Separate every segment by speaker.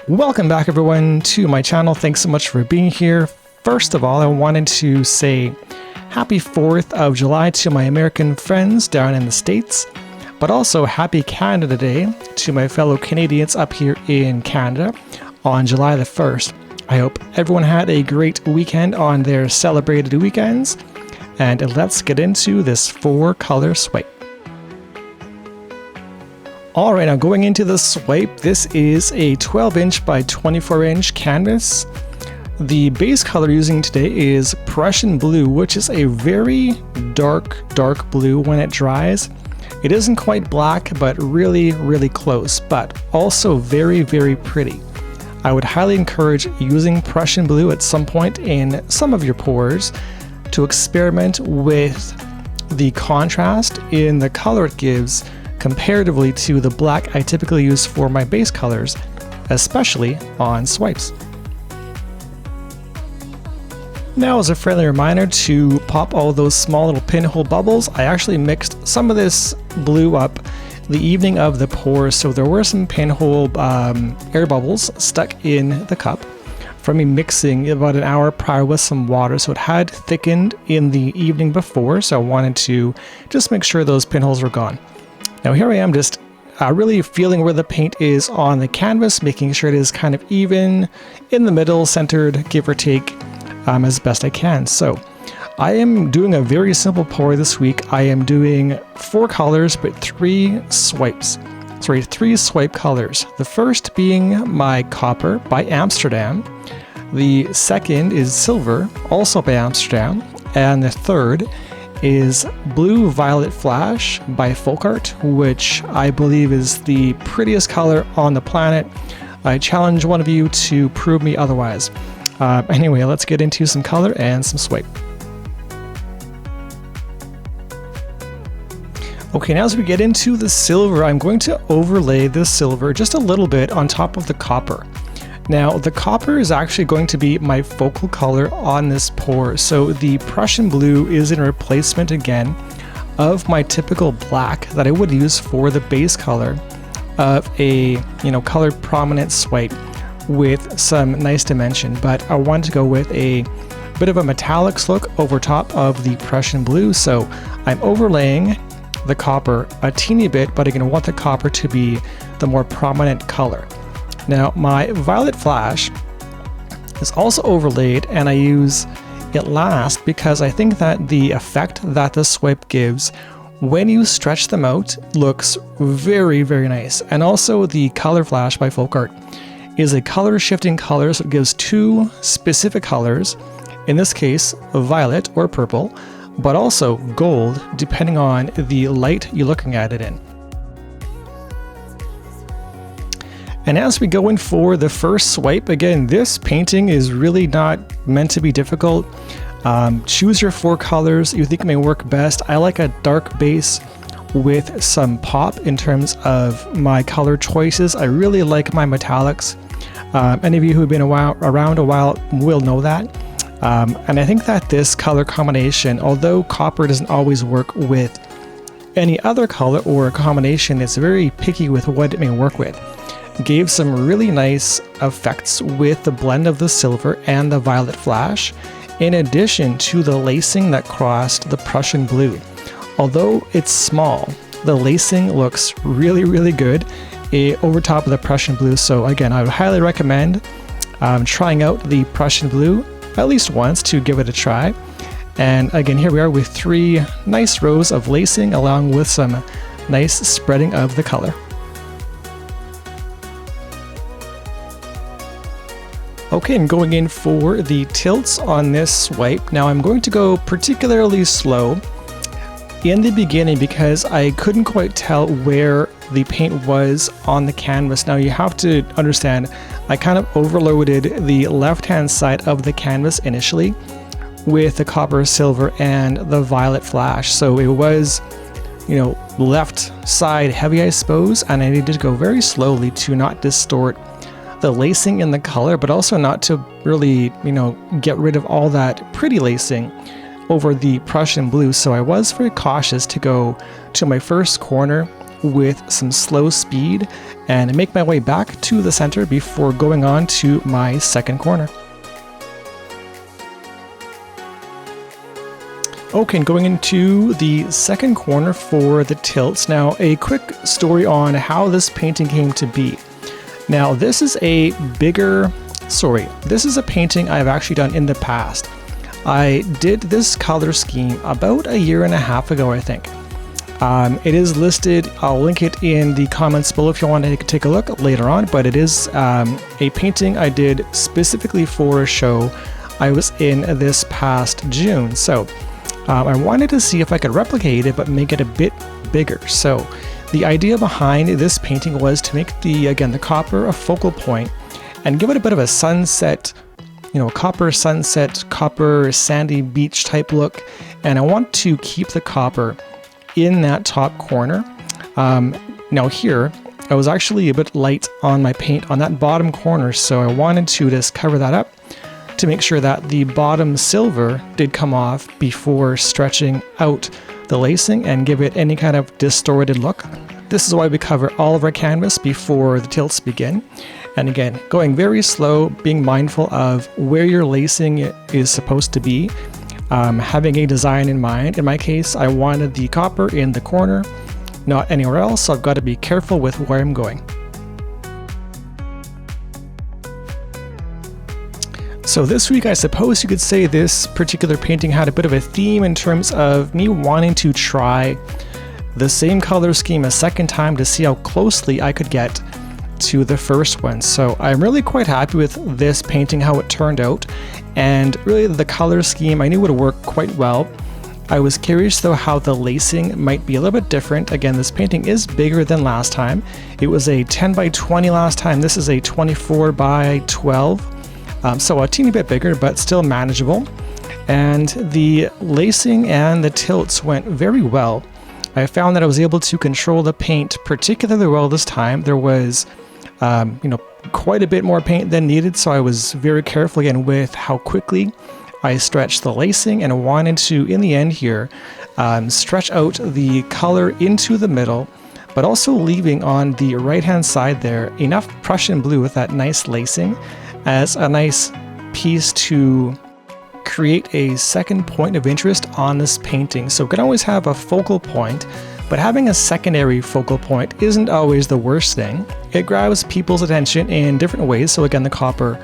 Speaker 1: Welcome back everyone to my channel. Thanks so much for being here. First of all, I wanted to say happy 4th of July to my American friends down in the States, but also happy Canada Day to my fellow Canadians up here in Canada on July the 1st. I hope everyone had a great weekend on their celebrated weekends, and let's get into this 4-color swipe. Alright, now going into the swipe, this is a 12-inch by 24-inch canvas. The base color using today is Prussian Blue, which is a very dark blue when it dries. It isn't quite black, but really close, but also very pretty. I would highly encourage using Prussian Blue at some point in some of your pours to experiment with the contrast in the color it gives comparatively to the black I typically use for my base colors, especially on swipes. Now, as a friendly reminder to pop all those small little pinhole bubbles, I actually mixed some of this blue up the evening of the pour, so there were some pinhole air bubbles stuck in the cup from me mixing about an hour prior with some water, so it had thickened in the evening before, so I wanted to just make sure those pinholes were gone. Now here I am just really feeling where the paint is on the canvas, making sure it is kind of even in the middle, centered, give or take, as best I can. So I am doing a very simple pour this week. I am doing 4 colors, but 3 swipes. Sorry, 3 swipe colors. The first being my Copper by Amsterdam. The second is Silver, also by Amsterdam. And the third is Blue Violet Flash by FolkArt, which I believe is the prettiest color on the planet. I challenge one of you to prove me otherwise. Anyway, let's get into some color and some swipe. Okay, now as we get into the silver, I'm going to overlay the silver just a little bit on top of the copper. Now, the copper is actually going to be my focal color on this pour, so the Prussian Blue is in replacement again of my typical black that I would use for the base color of a, colored prominent swipe with some nice dimension, but I wanted to go with a bit of a metallics look over top of the Prussian Blue, so I'm overlaying the copper a teeny bit, but I'm going to want the copper to be the more prominent color. Now, my Violet Flash is also overlaid, and I use it last because I think that the effect that the swipe gives when you stretch them out looks very nice. And also the Color Flash by FolkArt is a color shifting color, so it gives 2 specific colors, in this case violet or purple, but also gold depending on the light you're looking at it in. And as we go in for the first swipe, again, this painting is really not meant to be difficult. Choose your 4 colors you think may work best. I like a dark base with some pop in terms of my color choices. I really like my metallics. Any of you who have been around a while will know that. And I think that this color combination, although copper doesn't always work with any other color or a combination, it's very picky with what it may work with, gave some really nice effects with the blend of the silver and the Violet Flash, in addition to the lacing that crossed the Prussian Blue. Although it's small, the lacing looks really good over top of the Prussian Blue. So again, I would highly recommend trying out the Prussian Blue at least once to give it a try. And again, here we are with 3 nice rows of lacing along with some nice spreading of the color. Okay, I'm going in for the tilts on this swipe. Now I'm going to go particularly slow in the beginning because I couldn't quite tell where the paint was on the canvas. Now you have to understand, I kind of overloaded the left-hand side of the canvas initially with the copper, silver, and the Violet Flash. So it was, left side heavy, I suppose, and I needed to go very slowly to not distort the lacing in the color, but also not to really, get rid of all that pretty lacing over the Prussian Blue. So I was very cautious to go to my first corner with some slow speed and make my way back to the center before going on to my second corner. Okay, and going into the second corner for the tilts. Now, a quick story on how this painting came to be. Now, this is a painting I've actually done in the past. I did this color scheme about a year and a half ago, I think. It is listed, I'll link it in the comments below if you want to take a look later on, but it is a painting I did specifically for a show I was in this past June. So I wanted to see if I could replicate it but make it a bit bigger. So the idea behind this painting was to make the copper a focal point and give it a bit of a sunset, copper sunset, copper sandy beach type look. And I want to keep the copper in that top corner. Now here, I was actually a bit light on my paint on that bottom corner, so I wanted to just cover that up to make sure that the bottom silver did come off before stretching out the lacing and give it any kind of distorted look. This is why we cover all of our canvas before the tilts begin. And again, going very slow, being mindful of where your lacing is supposed to be, having a design in mind. In my case, I wanted the copper in the corner, not anywhere else, so I've got to be careful with where I'm going. So this week, I suppose you could say this particular painting had a bit of a theme in terms of me wanting to try the same color scheme a second time to see how closely I could get to the first one. So I'm really quite happy with this painting, how it turned out, and really the color scheme I knew would work quite well. I was curious though how the lacing might be a little bit different. Again, this painting is bigger than last time. It was a 10 by 20 last time. This is a 24 by 12. So a teeny bit bigger, but still manageable. And the lacing and the tilts went very well. I found that I was able to control the paint particularly well this time. There was, quite a bit more paint than needed, so I was very careful again with how quickly I stretched the lacing, and wanted to, in the end here, stretch out the color into the middle, but also leaving on the right-hand side there enough Prussian blue with that nice lacing as a nice piece to create a second point of interest on this painting. So we can always have a focal point, but having a secondary focal point isn't always the worst thing. It grabs people's attention in different ways. So again, the copper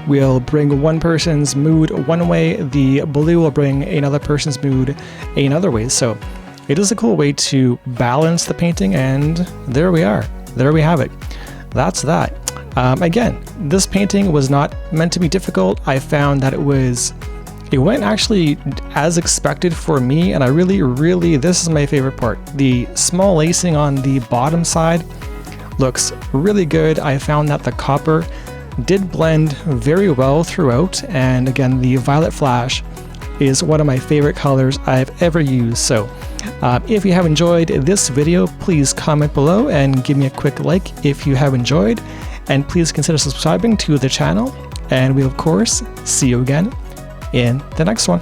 Speaker 1: will bring one person's mood one way, the blue will bring another person's mood another way. So it is a cool way to balance the painting, and there we are. There we have it. That's that. Again, this painting was not meant to be difficult. I found that it went actually as expected for me, and I really, this is my favorite part. The small lacing on the bottom side looks really good. I found that the copper did blend very well throughout, and again, the violet flash is one of my favorite colors I've ever used. So if you have enjoyed this video, please comment below and give me a quick like if you have enjoyed, and please consider subscribing to the channel, and we'll of course see you again in the next one.